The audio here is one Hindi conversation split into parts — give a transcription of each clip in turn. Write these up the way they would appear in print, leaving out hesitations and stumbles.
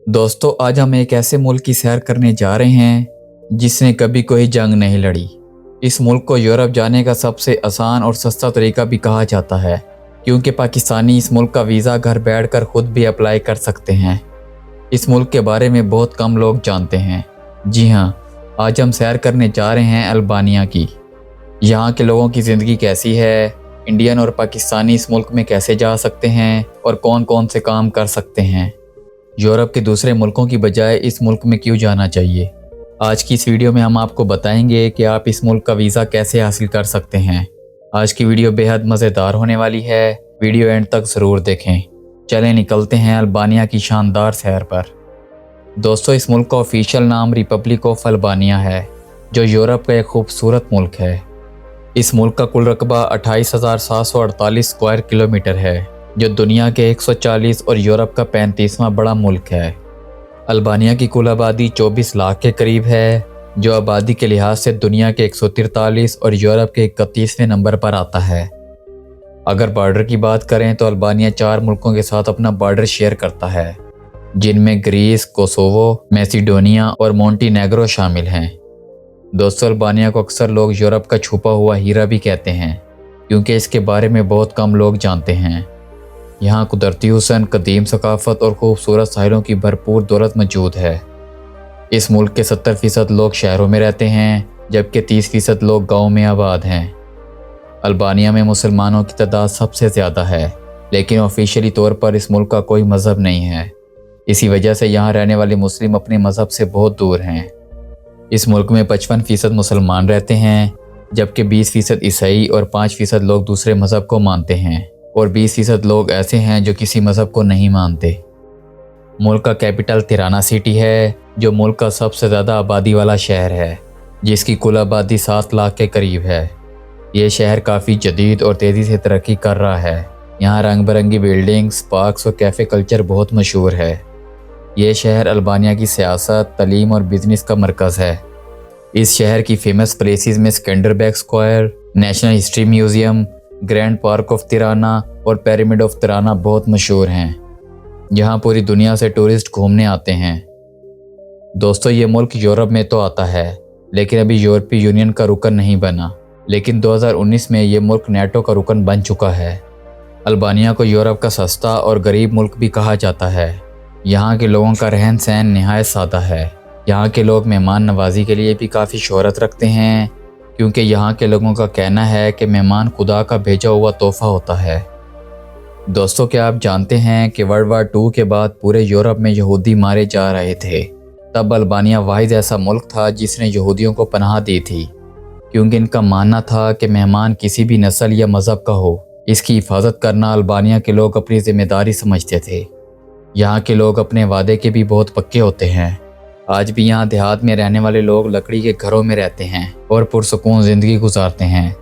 दोस्तों, आज हम एक ऐसे मुल्क की सैर करने जा रहे हैं जिसने कभी कोई जंग नहीं लड़ी। इस मुल्क को यूरोप जाने का सबसे आसान और सस्ता तरीका भी कहा जाता है, क्योंकि पाकिस्तानी इस मुल्क का वीज़ा घर बैठकर खुद भी अप्लाई कर सकते हैं। इस मुल्क के बारे में बहुत कम लोग जानते हैं। जी हाँ, आज हम सैर करने जा रहे हैं अल्बानिया की। यहाँ के लोगों की ज़िंदगी कैसी है, इंडियन और पाकिस्तानी इस मुल्क में कैसे जा सकते हैं और कौन कौन से काम कर सकते हैं। यूरोप के दूसरे मुल्कों की बजाय इस मुल्क में क्यों जाना चाहिए। आज की इस वीडियो में हम आपको बताएंगे कि आप इस मुल्क का वीज़ा कैसे हासिल कर सकते हैं। आज की वीडियो बेहद मज़ेदार होने वाली है, वीडियो एंड तक ज़रूर देखें। चलें निकलते हैं अल्बानिया की शानदार सैर पर। दोस्तों, इस मुल्क का ऑफिशियल नाम रिपब्लिक ऑफ अल्बानिया है, जो यूरोप का एक खूबसूरत मुल्क है। इस मुल्क का कुल रकबा 28,748 स्क्वायर किलोमीटर है, जो दुनिया के 140 और यूरोप का 35वां बड़ा मुल्क है। अल्बानिया की कुल आबादी 24 लाख के करीब है, जो आबादी के लिहाज से दुनिया के 143 और यूरोप के 31वें नंबर पर आता है। अगर बॉर्डर की बात करें तो अल्बानिया 4 मुल्कों के साथ अपना बॉर्डर शेयर करता है, जिनमें ग्रीस, कोसोवो, मैसिडोनिया और मोंटीनेग्रो शामिल हैं। दोस्तों, अल्बानिया को अक्सर लोग यूरोप का छुपा हुआ हीरा भी कहते हैं, क्योंकि इसके बारे में बहुत कम लोग जानते हैं। यहाँ कुदरती हुस्न, कदीम सकाफत और खूबसूरत साहिलों की भरपूर दौलत मौजूद है। इस मुल्क के 70% लोग शहरों में रहते हैं, जबकि 30% लोग गाँव में आबाद हैं। अल्बानिया में मुसलमानों की तादाद सबसे ज़्यादा है, लेकिन ऑफिशियली तौर पर इस मुल्क का कोई मज़हब नहीं है। इसी वजह से यहाँ रहने वाले मुस्लिम अपने मज़हब से बहुत दूर हैं। इस मुल्क में 55% मुसलमान रहते हैं, जबकि 20% ईसाई और 5% लोग दूसरे मज़हब को मानते हैं, और 20% लोग ऐसे हैं जो किसी मज़हब को नहीं मानते। मुल्क का कैपिटल तिराना सिटी है, जो मुल्क का सबसे ज़्यादा आबादी वाला शहर है, जिसकी कुल आबादी 7 लाख के करीब है। ये शहर काफ़ी जदीद और तेज़ी से तरक्की कर रहा है। यहाँ रंग बिरंगी बिल्डिंग्स, पार्क्स और कैफ़े कल्चर बहुत मशहूर है। ये शहर अल्बानिया की सियासत, तालीम और बिजनेस का मरकज़ है। इस शहर की फेमस प्लेसेस में Skanderbeg square, national history museum, grand park of Tirana और पिरामिड ऑफ तिराना बहुत मशहूर हैं। यहाँ पूरी दुनिया से टूरिस्ट घूमने आते हैं। दोस्तों, ये मुल्क यूरोप में तो आता है, लेकिन अभी यूरोपीय यूनियन का रुकन नहीं बना। लेकिन 2019 में ये मुल्क नेटो का रुकन बन चुका है। अल्बानिया को यूरोप का सस्ता और गरीब मुल्क भी कहा जाता है। यहाँ के लोगों का रहन सहन नहायत सादा है। यहाँ के लोग मेहमान नवाजी के लिए भी काफ़ी शोहरत रखते हैं, क्योंकि यहाँ के लोगों का कहना है कि मेहमान खुदा का भेजा हुआ तोहफा होता है। दोस्तों, क्या आप जानते हैं कि वर्ल्ड वार 2 के बाद पूरे यूरोप में यहूदी मारे जा रहे थे। तब अल्बानिया वाहिद ऐसा मुल्क था जिसने यहूदियों को पनाह दी थी, क्योंकि इनका मानना था कि मेहमान किसी भी नस्ल या मज़हब का हो, इसकी हिफाजत करना अल्बानिया के लोग अपनी जिम्मेदारी समझते थे। यहाँ के लोग अपने वादे के भी बहुत पक्के होते हैं। आज भी यहाँ देहात में रहने वाले लोग लकड़ी के घरों में रहते हैं और पुरसुकून ज़िंदगी गुजारते हैं।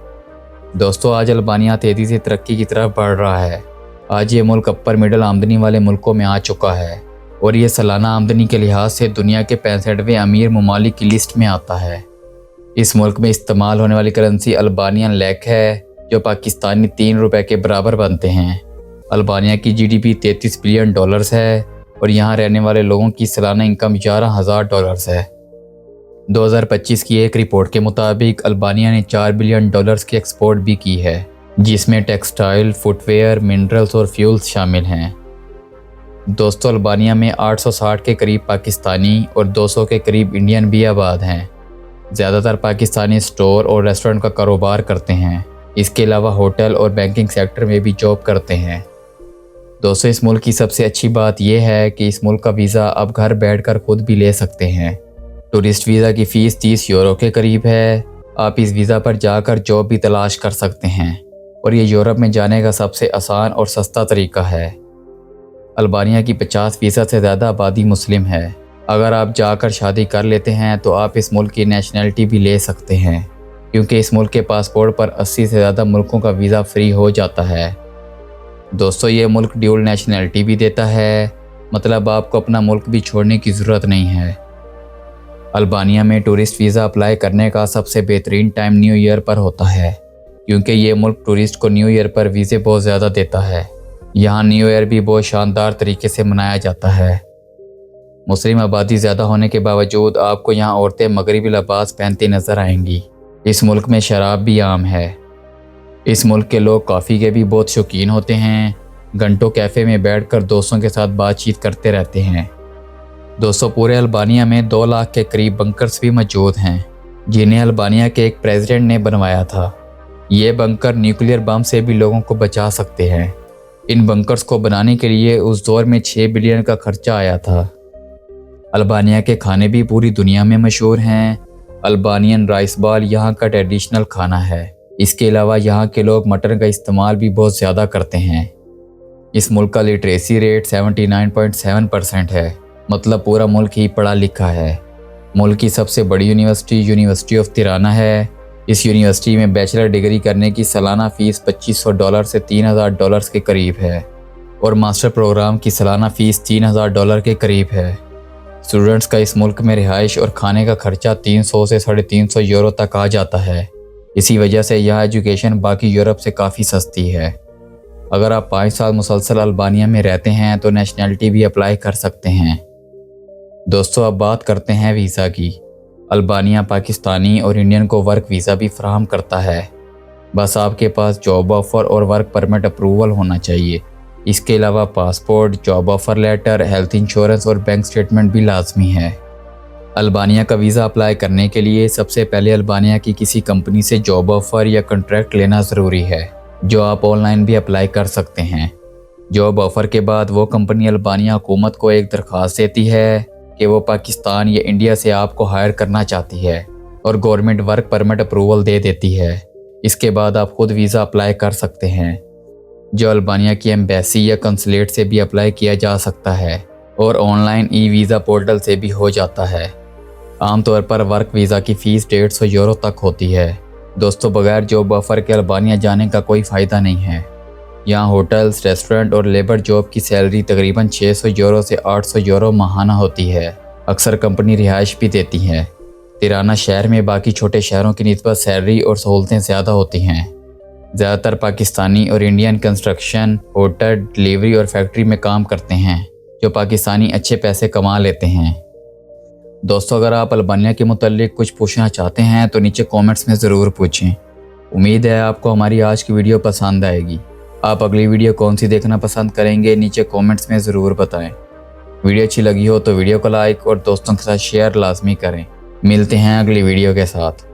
दोस्तों, आज अल्बानिया तेज़ी से तरक्की की तरफ बढ़ रहा है। आज ये मुल्क अपर मिडल आमदनी वाले मुल्कों में आ चुका है, और ये सालाना आमदनी के लिहाज से दुनिया के 65वें अमीर ममालिक की लिस्ट में आता है। इस मुल्क में इस्तेमाल होने वाली करेंसी अल्बानियन लैक है, जो पाकिस्तानी 3 रुपये के बराबर बनते हैं। अल्बानिया की GDP $33 बिलियन है, और यहाँ रहने वाले लोगों की सालाना इनकम $11,000 है। 2025 की एक रिपोर्ट के मुताबिक अल्बानिया ने $4 बिलियन की एक्सपोर्ट भी की है, जिसमें टेक्सटाइल, फुटवेयर, मिनरल्स और फ्यूल्स शामिल हैं। दोस्तों, अल्बानिया में 860 के करीब पाकिस्तानी और 200 के करीब इंडियन भी आबाद हैं। ज़्यादातर पाकिस्तानी स्टोर और रेस्टोरेंट का कारोबार करते हैं। इसके अलावा होटल और बैंकिंग सेक्टर में भी जॉब करते हैं। दोस्तों, इस मुल्क की सबसे अच्छी बात यह है कि इस मुल्क का वीज़ा आप घर बैठकर खुद भी ले सकते हैं। टूरिस्ट वीज़ा की फ़ीस 30 यूरो के करीब है। आप इस वीज़ा पर जाकर जॉब भी तलाश कर सकते हैं, और ये यूरोप में जाने का सबसे आसान और सस्ता तरीका है। अल्बानिया की 50% से ज़्यादा आबादी मुस्लिम है। अगर आप जाकर शादी कर लेते हैं तो आप इस मुल्क की नेशनलिटी भी ले सकते हैं, क्योंकि इस मुल्क के पासपोर्ट पर 80 से ज़्यादा मुल्कों का वीज़ा फ्री हो जाता है। दोस्तों, ये मुल्क ड्यूल नेशनलिटी भी देता है, मतलब आपको अपना मुल्क भी छोड़ने की ज़रूरत नहीं है। अल्बानिया में टूरिस्ट वीज़ा अप्लाई करने का सबसे बेहतरीन टाइम न्यू ईयर पर होता है, क्योंकि ये मुल्क टूरिस्ट को न्यू ईयर पर वीज़े बहुत ज़्यादा देता है। यहाँ न्यू ईयर भी बहुत शानदार तरीके से मनाया जाता है। मुस्लिम आबादी ज़्यादा होने के बावजूद आपको यहाँ औरतें मगरिबी लिबास पहनती नज़र आएंगी। इस मुल्क में शराब भी आम है। इस मुल्क के लोग कॉफ़ी के भी बहुत शौकीन होते हैं। घंटों कैफ़े में बैठकर दोस्तों के साथ बातचीत करते रहते हैं। दोस्तों, पूरे अल्बानिया में 2 लाख के करीब बंकर्स भी मौजूद हैं, जिन्हें अल्बानिया के एक प्रेसिडेंट ने बनवाया था। ये बंकर न्यूक्लियर बम से भी लोगों को बचा सकते हैं। इन बंकर्स को बनाने के लिए उस दौर में 6 बिलियन का खर्चा आया था। अल्बानिया के खाने भी पूरी दुनिया में मशहूर हैं। अल्बानियन राइस बॉल यहाँ का ट्रेडिशनल खाना है। इसके अलावा यहाँ के लोग मटन का इस्तेमाल भी बहुत ज़्यादा करते हैं। इस मुल्क का लिटरेसी रेट 79.7% है, मतलब पूरा मुल्क ही पढ़ा लिखा है। मुल्क की सबसे बड़ी यूनिवर्सिटी ऑफ तिराना है। इस यूनिवर्सिटी में बैचलर डिग्री करने की सालाना फ़ीस $2500 से $3000 के करीब है और मास्टर प्रोग्राम की सालाना फ़ीस $3000 के करीब है। स्टूडेंट्स का इस मुल्क में रिहाइश और खाने का खर्चा 300 से 350 यूरो तक आ जाता है। इसी वजह से यहाँ एजुकेशन बाकी यूरोप से काफ़ी सस्ती है। अगर आप 5 साल मुसलसल अल्बानिया में रहते हैं तो नेशनैलिटी भी अप्लाई कर सकते हैं। दोस्तों, अब बात करते हैं वीज़ा की। अल्बानिया पाकिस्तानी और इंडियन को वर्क वीज़ा भी फराहम करता है। बस आपके पास जॉब ऑफ़र और वर्क परमिट अप्रूवल होना चाहिए। इसके अलावा passport, job offer letter, health insurance और बैंक स्टेटमेंट भी लाजमी है। अल्बानिया का वीज़ा अप्लाई करने के लिए सबसे पहले अल्बानिया की किसी कंपनी से जॉब ऑफ़र या कॉन्ट्रैक्ट लेना ज़रूरी है, जो आप ऑनलाइन भी अप्लाई कर सकते हैं। जॉब ऑफ़र के बाद वो कंपनी अल्बानिया हुकूमत को एक दरख्वास्त देती है कि वो पाकिस्तान या इंडिया से आपको हायर करना चाहती है और गवर्नमेंट वर्क परमिट अप्रूवल दे देती है। इसके बाद आप खुद वीज़ा अप्लाई कर सकते हैं, जो अल्बानिया की एम्बेसी या कंसुलेट से भी अप्लाई किया जा सकता है और ऑनलाइन ई वीज़ा पोर्टल से भी हो जाता है। आमतौर पर वर्क वीज़ा की फ़ीस 150 यूरो तक होती है। दोस्तों, बगैर जॉब ऑफ़र के अल्बानिया जाने का कोई फ़ायदा नहीं है। यहाँ होटल्स, रेस्टोरेंट और लेबर जॉब की सैलरी तकरीबन 600 यूरो से 800 यूरो माहाना होती है। अक्सर कंपनी रिहाइश भी देती है। तिराना शहर में बाकी छोटे शहरों की निस्बत सैलरी और सहूलतें ज़्यादा होती हैं। ज़्यादातर पाकिस्तानी और इंडियन कंस्ट्रक्शन, होटल, डिलीवरी और फैक्ट्री में काम करते हैं, जो पाकिस्तानी अच्छे पैसे कमा लेते हैं। दोस्तों, अगर आप अल्बानिया के मुताल्लिक कुछ पूछना चाहते हैं तो नीचे कमेंट्स में ज़रूर पूछें। उम्मीद है आपको हमारी आज की वीडियो पसंद आएगी। आप अगली वीडियो कौन सी देखना पसंद करेंगे, नीचे कमेंट्स में ज़रूर बताएं। वीडियो अच्छी लगी हो तो वीडियो को लाइक और दोस्तों के साथ शेयर लाजमी करें। मिलते हैं अगली वीडियो के साथ।